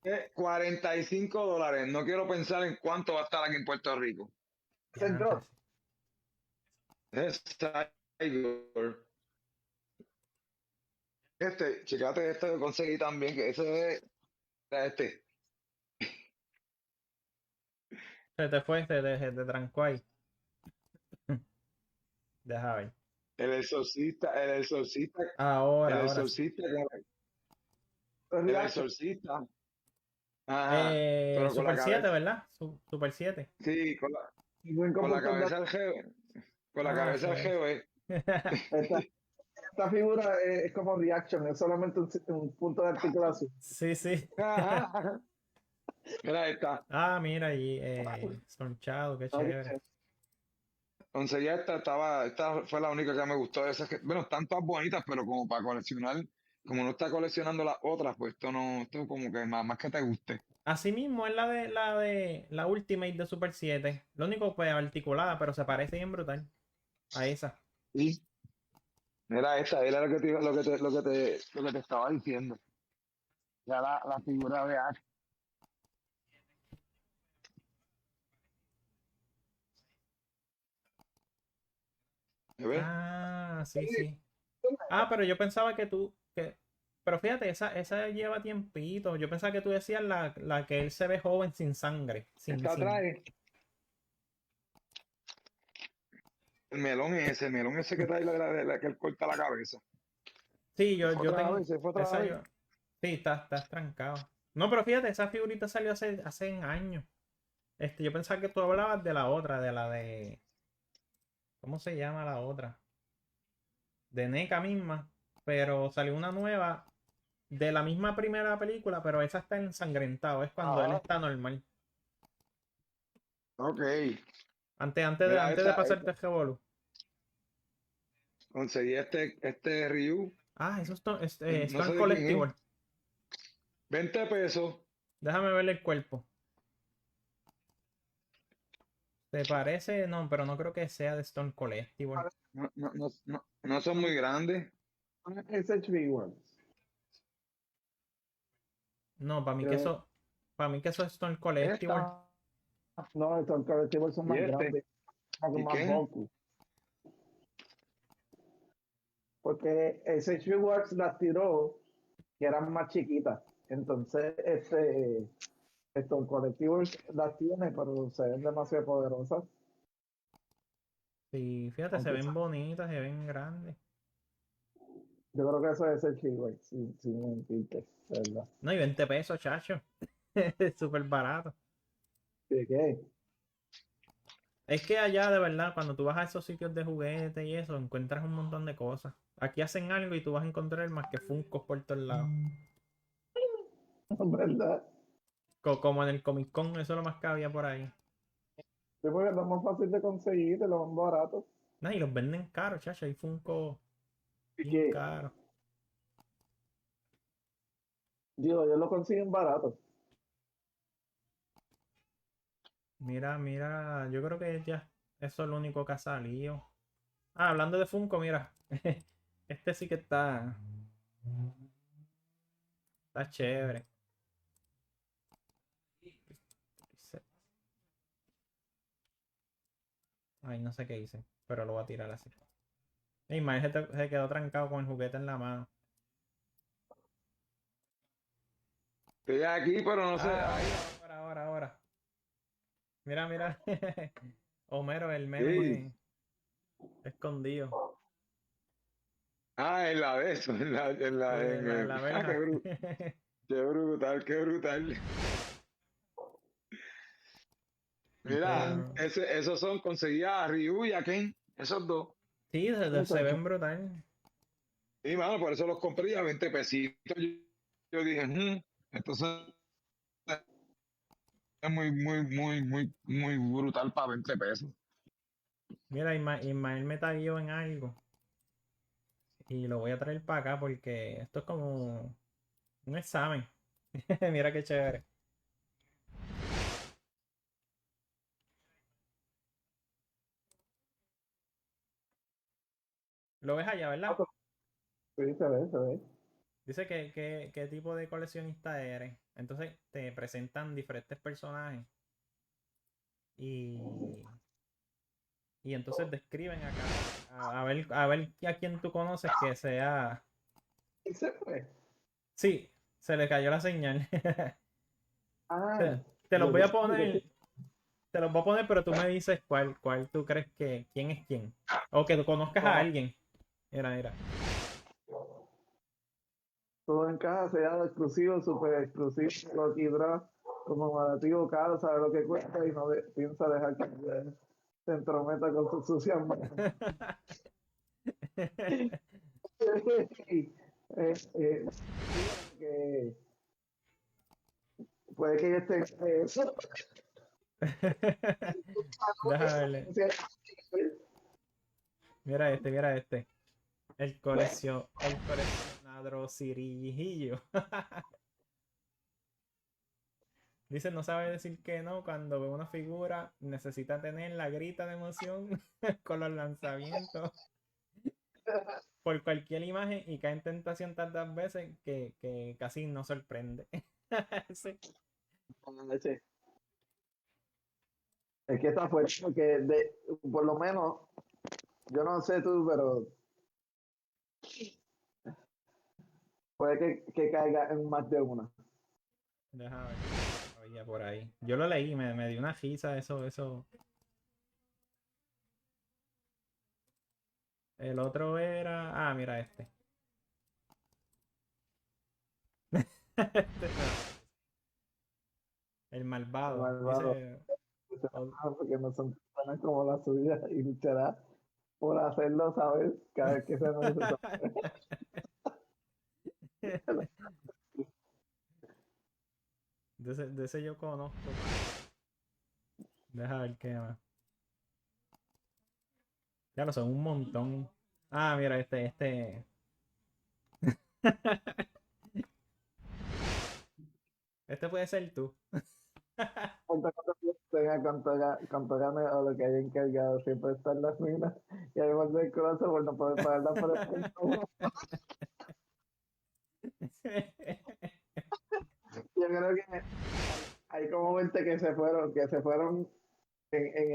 S8: $45. No quiero pensar en cuánto va a estar aquí en Puerto Rico.
S9: Centro.
S8: Es Tiger. Checate este que conseguí también, que ese es este.
S7: Se te fue, se te trancó ahí. Deja ver.
S8: El exorcista.
S7: Ahora,
S8: El
S7: ahora.
S8: exorcista. El exorcista. Ajá. Pero con
S7: Super
S8: la
S7: 7,
S8: cabeza.
S7: ¿verdad? Super 7.
S8: Sí, con
S9: Buen
S8: la
S9: comportamiento.
S8: cabeza del geo. Con la
S7: Ah,
S8: cabeza del
S7: sí.
S8: geo,
S9: Esta figura es como reaction, es solamente un punto de articulación.
S7: Sí, sí.
S8: Mira esta.
S7: Ah, mira ahí, sonchado, qué chévere.
S8: Conseguí esta fue la única que me gustó de esas bueno, están todas bonitas, pero como para coleccionar, como no está coleccionando las otras, pues esto como que más que te guste.
S7: Así mismo es la Ultimate de Super 7. Lo único pues articulada, pero se parece bien brutal a esa.
S8: Sí. Mira esta, era lo que te estaba diciendo. Ya la figura de Ash. ¿Ves?
S7: Ah, sí, sí. Ah, pero yo pensaba pero fíjate, esa lleva tiempito. Yo pensaba que tú decías la que él se ve joven sin sangre.
S8: Esta trae el melón ese que trae la que él corta la cabeza.
S7: Sí, yo
S8: Fue otra
S7: tengo.
S8: vez, fue otra
S7: esa
S8: vez.
S7: Sí, está trancado. No, pero fíjate, esa figurita salió hace años. Yo pensaba que tú hablabas de la otra, de la de. ¿Cómo se llama la otra? De NECA misma. Pero salió una nueva de la misma primera película, pero esa está ensangrentado. Es cuando él está normal.
S8: Ok.
S7: Antes
S8: Mira,
S7: de pasarte el revolú.
S8: Conseguí este Ryu.
S7: Ah, eso
S8: No
S7: es
S8: sé de quién
S7: Collectible.
S8: es. 20 pesos.
S7: Déjame verle el cuerpo. ¿Te parece? No, pero no creo que sea de Stone Collectible.
S8: No son muy grandes.
S9: Es HB1.
S7: No, para mí que eso es Stone Collectible.
S9: No, estos colectivos son más
S8: ¿Y este?
S9: grandes. Como
S8: ¿Y
S9: más
S8: qué?
S9: bulky. Porque SHV Works las tiró que eran más chiquitas. Entonces, estos colectivos las tiene, pero se ven demasiado poderosas.
S7: Sí, fíjate, se ven bonitas, se ven grandes.
S9: Yo creo que eso es SHV Works, sin mentirte, ¿verdad?
S7: No, y 20 pesos, chacho. Es súper barato.
S9: ¿De qué?
S7: Es que allá, de verdad, cuando tú vas a esos sitios de juguetes y eso, encuentras un montón de cosas. Aquí hacen algo y tú vas a encontrar más que Funkos por todos lados.
S9: ¿Verdad?
S7: Como en el Comic Con, eso es lo más que había por ahí.
S9: Sí, porque es lo más fácil de conseguir, de lo más barato.
S7: No, y los venden caros, chacho. Hay Funko
S9: ¿Y
S7: bien
S9: qué?
S7: caros.
S9: Digo, ellos lo consiguen barato.
S7: Mira, yo creo que ya eso es lo único que ha salido. Ah, hablando de Funko, mira. Este sí que está chévere. Ay, no sé qué hice, pero lo voy a tirar así. Ismael se quedó trancado con el juguete en la mano.
S8: Estoy aquí, pero no sé.
S7: Ahora. Mira, mira. Homero, el
S8: Sí.
S7: meme escondido.
S8: Ah, en la de eso,
S7: Sí, en la
S8: qué,
S7: verja.
S8: qué brutal, qué brutal. Mira,
S7: Pero
S8: esos son, conseguía a Ryu y a Ken, esos dos.
S7: sí, se ven brutal.
S8: Y mano, por eso los compré y a 20 pesitos. Yo dije, entonces es muy brutal para 20 pesos.
S7: Mira, Ismael me taguió en algo. Y lo voy a traer para acá porque esto es como un examen. Mira qué chévere. Lo ves allá, ¿verdad?
S9: Sí, se ve, se ve.
S7: Dice qué tipo de coleccionista eres. Entonces te presentan diferentes personajes. Y, y entonces describen acá. A ver a quién tú conoces que sea.
S9: Y se fue.
S7: Sí, se le cayó la señal.
S9: Ah,
S7: Te los
S9: yo
S7: voy a
S9: pensé que
S7: poner. Te los voy a poner, pero tú me dices cuál tú crees quién es quién. O que tú conozcas a alguien. Mira, mira.
S9: todo en caja sea exclusivo, super exclusivo, Lucky Draw, como relativo caro, sabe lo que cuesta y no piensa dejar que se entrometa con sus sucias manos. Y, eh, que puede que yo esté
S7: Déjame verle. Mira este, mira este. El coleccionador Cirijillo. Dice, no sabe decir que no cuando ve una figura, necesita tener la grita de emoción con los lanzamientos por cualquier imagen y cae en tentación tantas veces que casi no sorprende. Sí.
S9: Es que está fuerte porque por lo menos, yo no sé tú, pero puede que caiga en más de una.
S7: Déjame ver. Había por ahí. Yo lo leí, me dio una risa, eso. El otro era. Ah, mira este. Este no. El malvado.
S9: Malvado,
S7: Dice.
S9: porque no son personas como la suya y luchará por hacerlo saber cada vez que sea necesario.
S7: De ese yo conozco. Deja ver qué más. Ya lo son un montón. Ah, mira, este. Este puede ser tú.
S9: Cuanto gane o lo que haya encargado, siempre está en las minas y además del corazón por no poder pagarla por el Yo creo que hay como 20 que se fueron en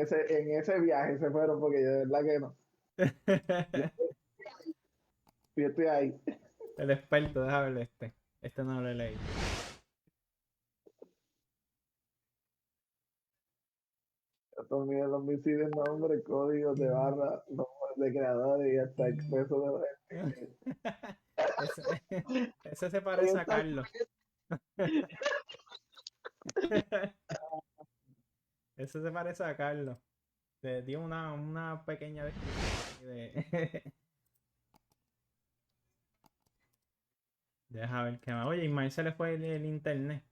S9: ese viaje, se fueron porque yo de verdad que no. Yo estoy ahí.
S7: El experto, déjame ver este. Este no lo leí.
S9: Estos miden los misiles, nombre, códigos de barra, nombres de creadores y hasta expreso de
S7: Ese se parece a Carlos. Ese se parece a Carlos. Te dio una pequeña descripción de. Deja ver qué más. Oye, Ismael se le fue el internet.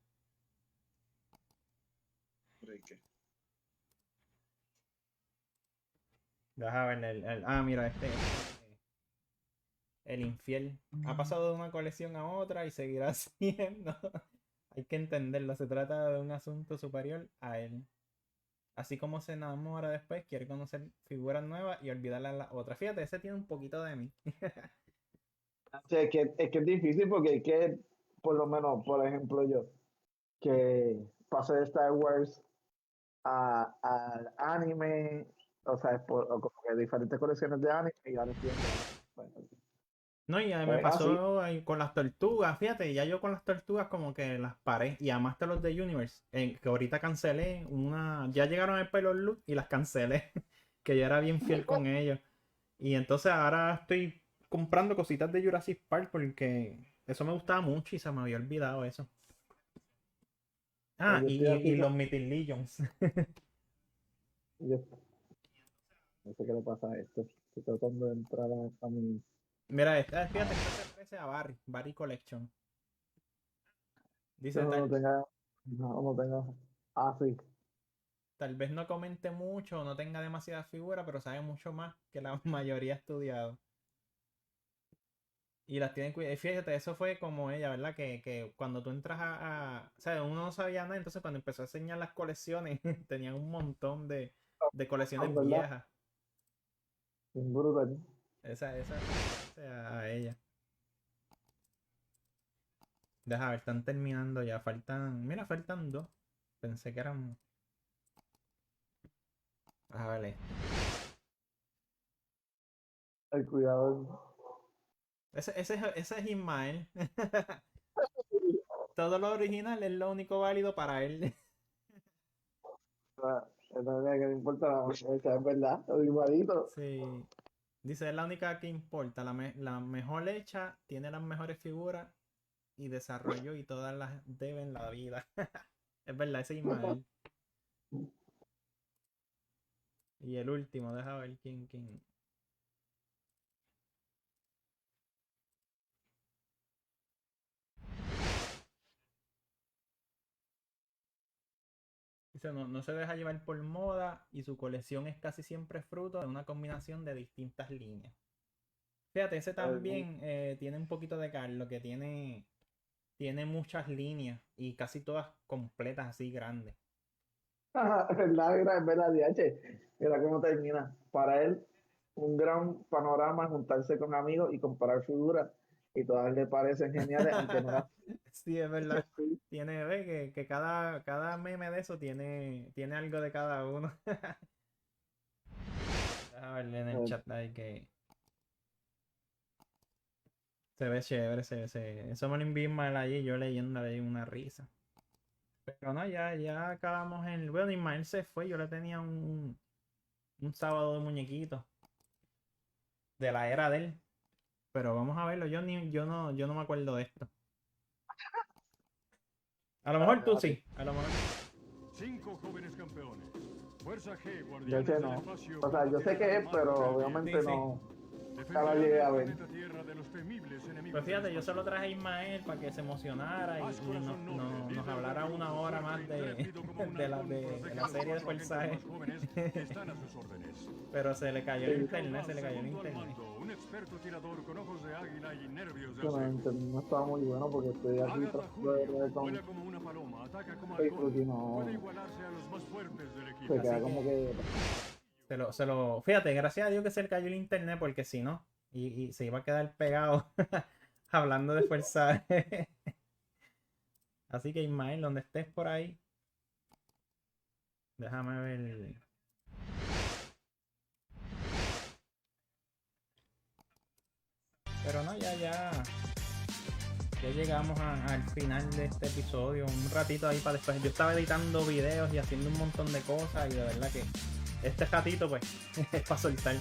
S7: Deja ver ah, mira, el infiel. Ha pasado de una colección a otra y seguirá siendo. Hay que entenderlo. Se trata de un asunto superior a él. Así como se enamora después, quiere conocer figuras nuevas y olvidar a las otras. Fíjate, ese tiene un poquito de mí.
S9: O sea, es que es difícil porque es que, por lo menos, por ejemplo, yo, que pasé de Star Wars al anime, o sea, o como que diferentes colecciones de anime y ahora entiendo. Bueno,
S7: No, y me
S9: Pues,
S7: pasó ahí con las tortugas, fíjate, ya yo con las tortugas como que las paré. Y además de los de Universe, que ahorita cancelé ya llegaron el Pilot Loop y las cancelé, que yo era bien fiel con ellos. Y entonces ahora estoy comprando cositas de Jurassic Park porque eso me gustaba mucho y se me había olvidado eso. Ah,
S9: Yo estoy aquí
S7: y
S9: con-
S7: los Mythic Legions.
S9: Yo- no sé qué le pasa a esto. Estoy tratando de entrar a mi...
S7: Mira, fíjate, esto se parece a Barry Collection. Dice,
S9: No tenga... No tenga... Ah, sí.
S7: tal vez no comente mucho o no tenga demasiadas figuras, pero sabe mucho más que la mayoría ha estudiado. Y las tienen cuidado. Fíjate, eso fue como ella, ¿verdad? Que cuando tú entras o sea, uno no sabía nada, entonces cuando empezó a enseñar las colecciones, tenían un montón de colecciones
S9: ¿Verdad?
S7: viejas.
S9: Bien brutal.
S7: Esa a ella. Deja ver, están terminando ya. Mira, faltan 2. Pensé que eran. Ah, vale.
S9: El cuidado.
S7: Ese es Ismael. Todo lo original es lo único válido para él.
S9: Es la única que me importa la fecha, es verdad. Lo igualito.
S7: Sí. Dice, es la única que importa. La mejor hecha, tiene las mejores figuras y desarrollo y todas las deben la vida. Es verdad, ese es Ismael. Y el último, deja ver quién. Dice, no se deja llevar por moda y su colección es casi siempre fruto de una combinación de distintas líneas. Fíjate, ese también tiene un poquito de Carlos, que tiene muchas líneas y casi todas completas, así grandes.
S9: Es verdad, DH. Mira cómo termina. Para él, un gran panorama, juntarse con amigos y comparar figuras. Y todas le parecen geniales, aunque no las...
S7: Sí, es verdad. Ve que cada meme de eso tiene algo de cada uno. A ver en el chat ahí que se ve chévere, eso me lo envió Ismael allí, yo leyendo ahí una risa. Pero no, ya acabamos bueno, Ismael se fue, yo le tenía un sábado de muñequitos de la era de él. Pero vamos a verlo, yo no me acuerdo de esto. A lo mejor tú sí, a lo mejor.
S1: 5 jóvenes campeones. Fuerza G,
S9: Yo
S1: guardianes
S9: sé
S1: del
S9: no.
S1: espacio.
S9: O sea, yo sé que es, pero obviamente
S7: Sí.
S9: no.
S1: Defenderán
S9: la llegué a
S1: el
S9: ver.
S1: planeta Tierra de los temibles enemigos
S7: Pues fíjate,
S1: del
S7: yo
S1: espacio.
S7: solo traje a Ismael para que se emocionara y nos hablara una hora más de la serie de Fuerza G.
S1: Están a sus órdenes.
S7: Pero se le cayó el internet,
S1: Segundo al mando, un experto tirador con ojos de águila y nervios de
S9: Yo
S1: acero.
S9: no estaba muy bueno porque estoy aquí
S1: Agatha
S9: tratando de ver
S1: Julio,
S9: con
S1: vuela como una paloma, ataca como
S9: Facebook
S1: halcón.
S9: y no.
S1: Puede igualarse a los más fuertes del equipo.
S9: Se queda
S7: Así
S9: como
S7: que-
S9: que.
S7: Fíjate, gracias a Dios que se le cayó el internet, porque si no, y se iba a quedar pegado hablando de Fuerza G. Así que Ismael, donde estés por ahí, déjame ver. Pero no, ya llegamos al final de este episodio. Un ratito ahí para después. Yo estaba editando videos y haciendo un montón de cosas y de verdad que este ratito pues es para soltar.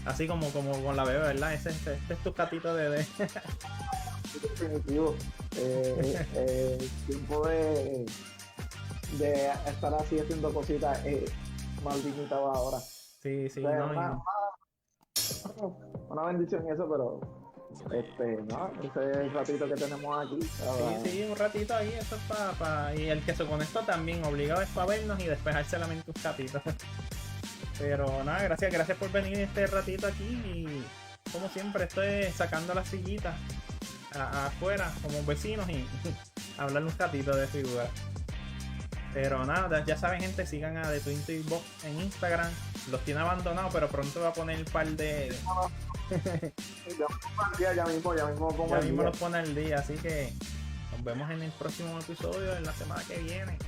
S7: Así como con la bebé, ¿verdad? Este es tu gatito de
S9: Definitivo. Tiempo de estar así haciendo cositas más limitadas ahora.
S7: Sí,
S9: O sea,
S7: no,
S9: una bendición eso, pero no, ese es el ratito que tenemos aquí.
S7: sí, un ratito ahí, eso es para y el que se conectó también, obligado es para vernos y despejarse la mente un ratito. Pero nada, gracias por venir este ratito aquí y como siempre estoy sacando las sillitas afuera como vecinos y hablar un ratito de figuras. Pero nada, ya saben gente, sigan a The Twin Toy Box en Instagram. Los tiene abandonados, pero pronto va a poner un par de...
S9: ya mismo
S7: Ya mismo los pone al día, así que nos vemos en el próximo episodio en la semana que viene.